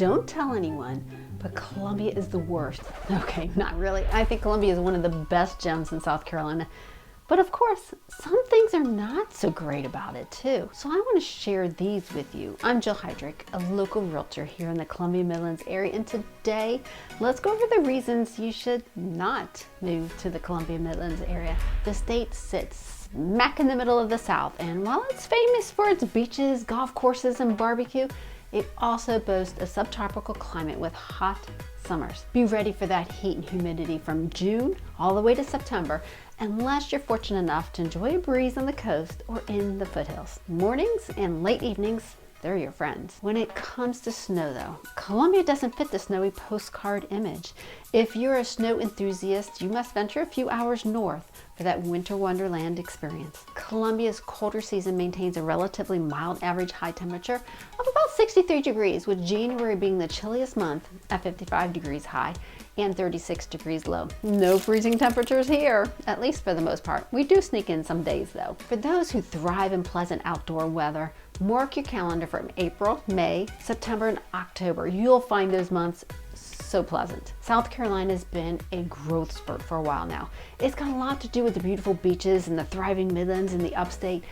Don't tell anyone, but Columbia is the worst. Okay, not really. I think Columbia is one of the best gems in South Carolina. But of course, some things are not so great about it too. So I want to share these with you. I'm Jill Heydrich, a local realtor here in the Columbia Midlands area, and today let's go over the reasons you should not move to the Columbia Midlands area. The state sits smack in the middle of the South, and while it's famous for its beaches, golf courses, and barbecue, it also boasts a subtropical climate with hot summers. Be ready for that heat and humidity from June all the way to September, unless you're fortunate enough to enjoy a breeze on the coast or in the foothills. Mornings and late evenings, they're your friends. When it comes to snow though, Columbia doesn't fit the snowy postcard image. If you're a snow enthusiast, you must venture a few hours north for that winter wonderland experience. Columbia's colder season maintains a relatively mild average high temperature of about 63 degrees, with January being the chilliest month at 55 degrees high and 36 degrees low. No freezing temperatures here, at least for the most part. We do sneak in some days though. For those who thrive in pleasant outdoor weather, mark your calendar from April, May, September, and October. You'll find those months so pleasant. South Carolina's been a growth spurt for a while now. It's got a lot to do with the beautiful beaches and the thriving Midlands and the upstate.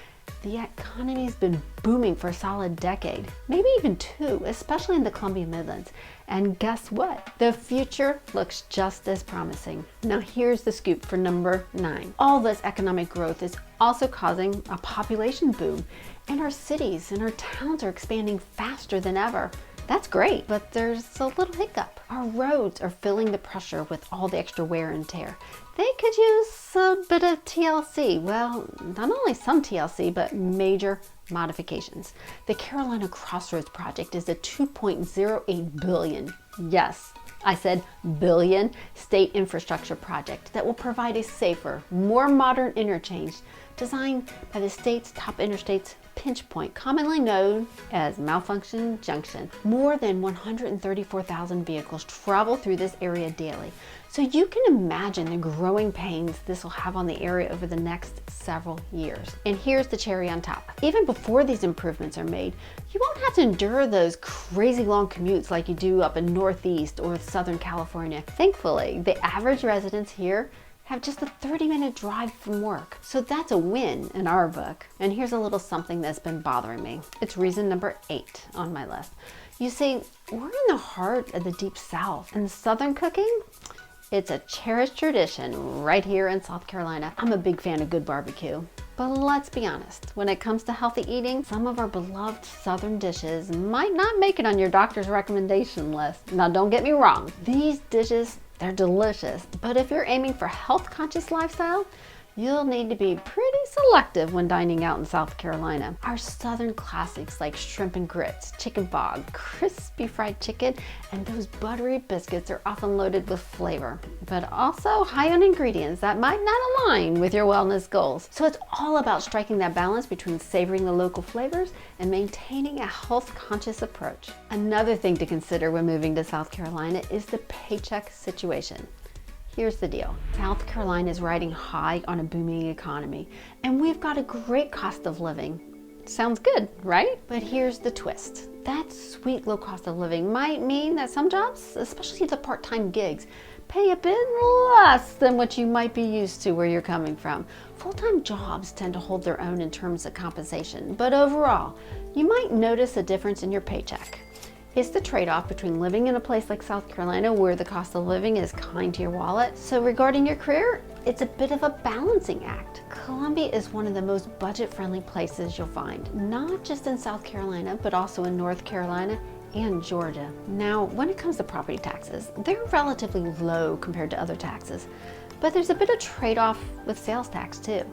The economy's been booming for a solid decade, maybe even two, especially in the Columbia Midlands. And guess what? The future looks just as promising. Now here's the scoop for number 9. All this economic growth is also causing a population boom, and our cities and our towns are expanding faster than ever. That's great, but there's a little hiccup. Our roads are feeling the pressure with all the extra wear and tear. They could use a bit of TLC. Well, not only some TLC, but major modifications. The Carolina Crossroads project is a $2.08 billion, yes, I said billion, state infrastructure project that will provide a safer, more modern interchange designed by the state's top interstate's pinch point, commonly known as Malfunction Junction. More than 134,000 vehicles travel through this area daily. So you can imagine the growing pains this will have on the area over the next several years. And here's the cherry on top. Even before these improvements are made, you won't have to endure those crazy long commutes like you do up in Northeast or Southern California. Thankfully, the average residents here have just a 30-minute drive from work. So that's a win in our book. And here's a little something that's been bothering me. It's reason number 8 on my list. You see, we're in the heart of the Deep South, and Southern cooking, it's a cherished tradition right here in South Carolina. I'm a big fan of good barbecue. But let's be honest, when it comes to healthy eating, some of our beloved Southern dishes might not make it on your doctor's recommendation list. Now don't get me wrong, these dishes, they're delicious, but if you're aiming for health-conscious lifestyle, you'll need to be pretty selective when dining out in South Carolina. Our Southern classics like shrimp and grits, chicken bog, crispy fried chicken, and those buttery biscuits are often loaded with flavor, but also high on ingredients that might not align with your wellness goals. So it's all about striking that balance between savoring the local flavors and maintaining a health-conscious approach. Another thing to consider when moving to South Carolina is the paycheck situation. Here's the deal. South Carolina is riding high on a booming economy, and we've got a great cost of living. Sounds good, right? But here's the twist. That sweet low cost of living might mean that some jobs, especially the part-time gigs, pay a bit less than what you might be used to where you're coming from. Full-time jobs tend to hold their own in terms of compensation, but overall, you might notice a difference in your paycheck. It's the trade-off between living in a place like South Carolina where the cost of living is kind to your wallet. So regarding your career, it's a bit of a balancing act. Columbia is one of the most budget-friendly places you'll find, not just in South Carolina, but also in North Carolina and Georgia. Now, when it comes to property taxes, they're relatively low compared to other taxes, but there's a bit of trade-off with sales tax too.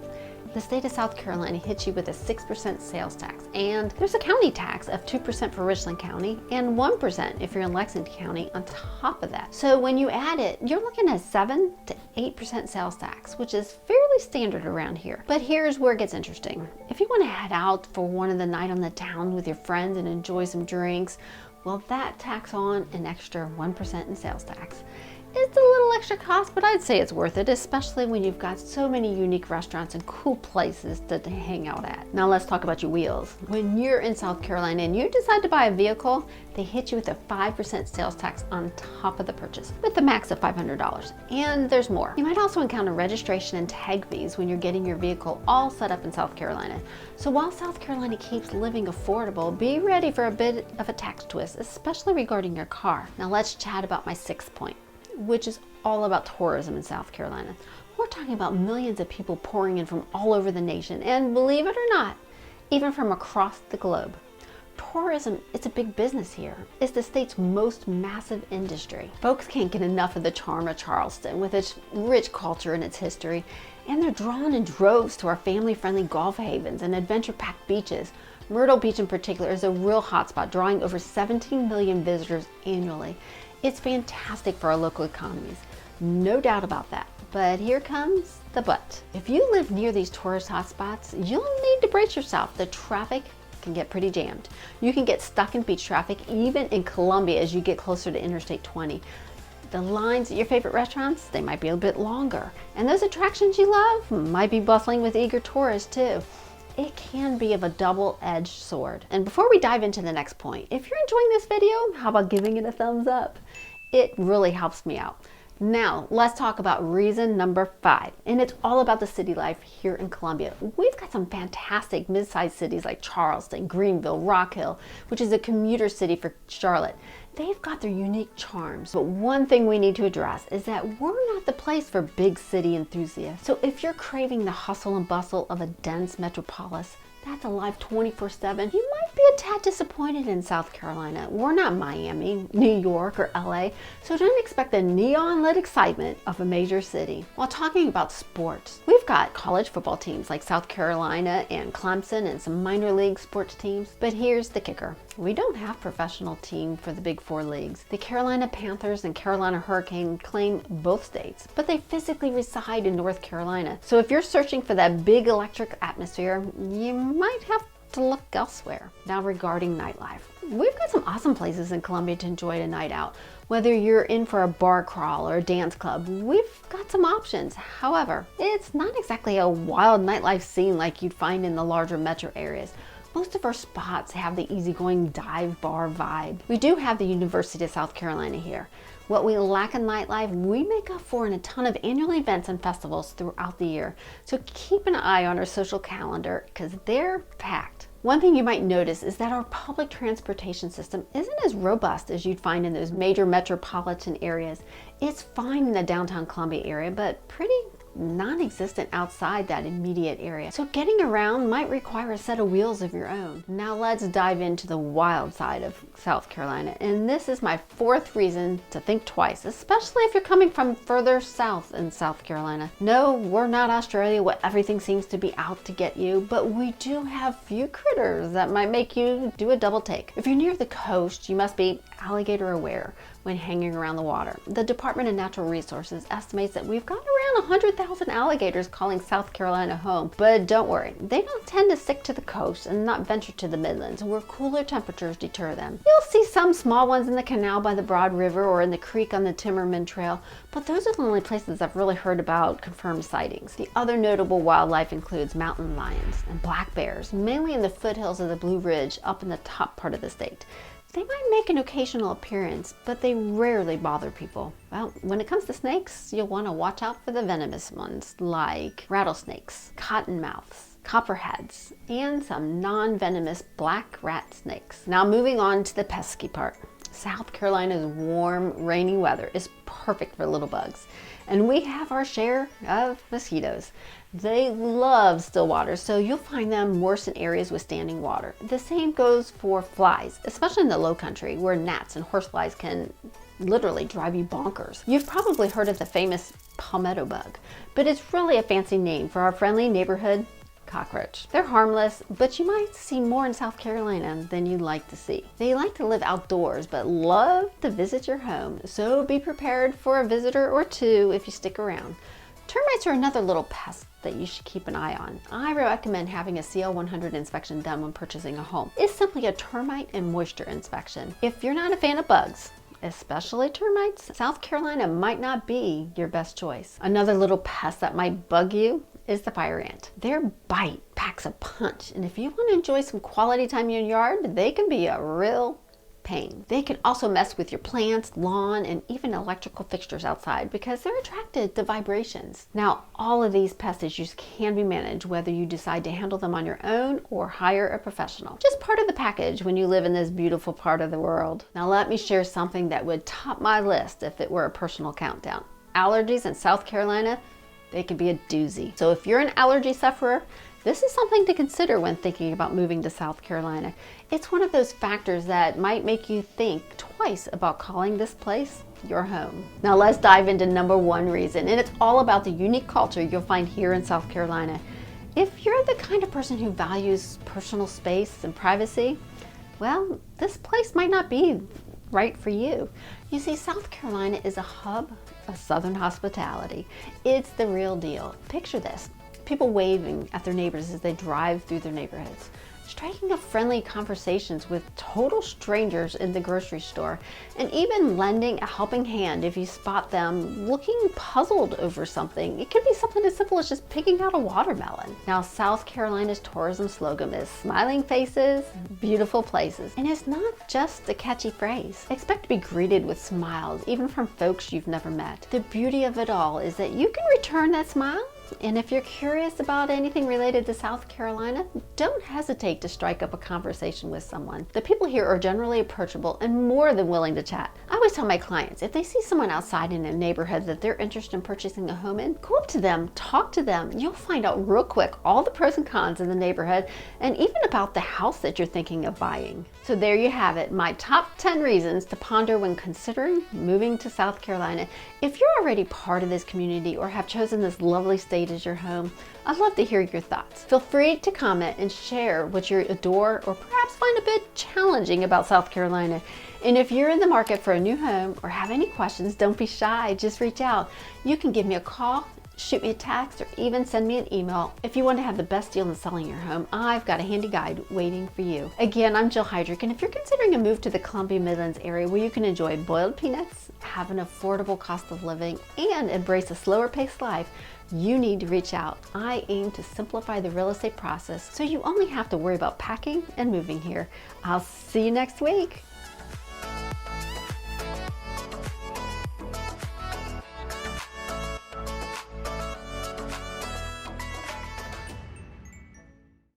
The state of South Carolina hits you with a 6% sales tax, and there's a county tax of 2% for Richland County and 1% if you're in Lexington County on top of that. So when you add it, you're looking at 7 to 8% sales tax, which is fairly standard around here. But here's where it gets interesting. If you want to head out for one of the night on the town with your friends and enjoy some drinks, well, that tacks on an extra 1% in sales tax. It's a little extra cost, but I'd say it's worth it, especially when you've got so many unique restaurants and cool places to hang out at. Now let's talk about your wheels. When you're in South Carolina and you decide to buy a vehicle, they hit you with a 5% sales tax on top of the purchase, with a max of $500. And there's more. You might also encounter registration and tag fees when you're getting your vehicle all set up in South Carolina. So while South Carolina keeps living affordable, be ready for a bit of a tax twist, especially regarding your car. Now let's chat about my 6th point, which is all about tourism in South Carolina. We're talking about millions of people pouring in from all over the nation, and believe it or not, even from across the globe. Tourism, it's a big business here. It's the state's most massive industry. Folks can't get enough of the charm of Charleston with its rich culture and its history, and they're drawn in droves to our family-friendly golf havens and adventure-packed beaches. Myrtle Beach in particular is a real hotspot, drawing over 17 million visitors annually. It's fantastic for our local economies, no doubt about that. But here comes the but. If you live near these tourist hotspots, you'll need to brace yourself. The traffic can get pretty jammed. You can get stuck in beach traffic even in Columbia as you get closer to Interstate 20. The lines at your favorite restaurants, they might be a bit longer. And those attractions you love might be bustling with eager tourists too. It can be of a double-edged sword. And before we dive into the next point, if you're enjoying this video, how about giving it a thumbs up? It really helps me out. Now, let's talk about reason number 5, and it's all about the city life here in Columbia. We've got some fantastic mid-sized cities like Charleston, Greenville, Rock Hill, which is a commuter city for Charlotte. They've got their unique charms, but one thing we need to address is that we're not the place for big city enthusiasts. So if you're craving the hustle and bustle of a dense metropolis that's alive 24/7, you might be a tad disappointed in South Carolina. We're not Miami, New York, or LA, so don't expect the neon-lit excitement of a major city. While talking about sports, we've got college football teams like South Carolina and Clemson and some minor league sports teams, but here's the kicker. We don't have professional team for the Big Four leagues. The Carolina Panthers and Carolina Hurricane claim both states, but they physically reside in North Carolina. So if you're searching for that big electric atmosphere, you might have to look elsewhere. Now regarding nightlife, we've got some awesome places in Columbia to enjoy a night out. Whether you're in for a bar crawl or a dance club, we've got some options. However, it's not exactly a wild nightlife scene like you'd find in the larger metro areas. Most of our spots have the easygoing dive bar vibe. We do have the University of South Carolina here. What we lack in nightlife, we make up for in a ton of annual events and festivals throughout the year. So keep an eye on our social calendar because they're packed. One thing you might notice is that our public transportation system isn't as robust as you'd find in those major metropolitan areas. It's fine in the downtown Columbia area, but pretty non-existent outside that immediate area. So getting around might require a set of wheels of your own. Now let's dive into the wild side of South Carolina. And this is my 4th reason to think twice, especially if you're coming from further south in South Carolina. No, we're not Australia where everything seems to be out to get you, but we do have few critters that might make you do a double take. If you're near the coast, you must be alligator aware when hanging around the water. The Department of Natural Resources estimates that we've got around 100,000 alligators calling South Carolina home. But don't worry, they don't tend to stick to the coast and not venture to the Midlands, where cooler temperatures deter them. You'll see some small ones in the canal by the Broad River or in the creek on the Timmerman Trail, but those are the only places I've really heard about confirmed sightings. The other notable wildlife includes mountain lions and black bears, mainly in the foothills of the Blue Ridge up in the top part of the state. They might make an occasional appearance, but they rarely bother people. Well, when it comes to snakes, you'll want to watch out for the venomous ones like rattlesnakes, cottonmouths, copperheads, and some non-venomous black rat snakes. Now moving on to the pesky part. South Carolina's warm, rainy weather is perfect for little bugs, and we have our share of mosquitoes. They love still water, so you'll find them worse in areas with standing water. The same goes for flies, especially in the low country where gnats and horseflies can literally drive you bonkers. You've probably heard of the famous palmetto bug, but it's really a fancy name for our friendly neighborhood cockroach. They're harmless, but you might see more in South Carolina than you'd like to see. They like to live outdoors, but love to visit your home, so be prepared for a visitor or two if you stick around. Termites are another little pest that you should keep an eye on. I recommend having a CL100 inspection done when purchasing a home. It's simply a termite and moisture inspection. If you're not a fan of bugs, especially termites, South Carolina might not be your best choice. Another little pest that might bug you is the fire ant. Their bite packs a punch, and if you want to enjoy some quality time in your yard, they can be a real pain. They can also mess with your plants, lawn, and even electrical fixtures outside because they're attracted to vibrations. Now, all of these pest issues can be managed whether you decide to handle them on your own or hire a professional. Just part of the package when you live in this beautiful part of the world. Now, let me share something that would top my list if it were a personal countdown. Allergies in South Carolina, they can be a doozy. So if you're an allergy sufferer, this is something to consider when thinking about moving to South Carolina. It's one of those factors that might make you think twice about calling this place your home. Now let's dive into number one reason, and it's all about the unique culture you'll find here in South Carolina. If you're the kind of person who values personal space and privacy, well, this place might not be right for you. You see, South Carolina is a hub of Southern hospitality. It's the real deal. Picture this. People waving at their neighbors as they drive through their neighborhoods, striking up friendly conversations with total strangers in the grocery store, and even lending a helping hand if you spot them looking puzzled over something. It could be something as simple as just picking out a watermelon. Now, South Carolina's tourism slogan is smiling faces, beautiful places. And it's not just a catchy phrase. Expect to be greeted with smiles, even from folks you've never met. The beauty of it all is that you can return that smile. And if you're curious about anything related to South Carolina, don't hesitate to strike up a conversation with someone. The people here are generally approachable and more than willing to chat. I always tell my clients, if they see someone outside in a neighborhood that they're interested in purchasing a home in, go up to them, talk to them. You'll find out real quick all the pros and cons in the neighborhood and even about the house that you're thinking of buying. So there you have it, my top 10 reasons to ponder when considering moving to South Carolina. If you're already part of this community or have chosen this lovely state as your home, I'd love to hear your thoughts. Feel free to comment and share what you adore or perhaps find a bit challenging about South Carolina. And if you're in the market for a new home or have any questions, don't be shy, just reach out. You can give me a call, shoot me a text, or even send me an email. If you want to have the best deal in selling your home, I've got a handy guide waiting for you. Again, I'm Jill Heidrich, and if you're considering a move to the Columbia Midlands area where you can enjoy boiled peanuts, have an affordable cost of living, and embrace a slower paced life, you need to reach out. I aim to simplify the real estate process so you only have to worry about packing and moving here. I'll see you next week.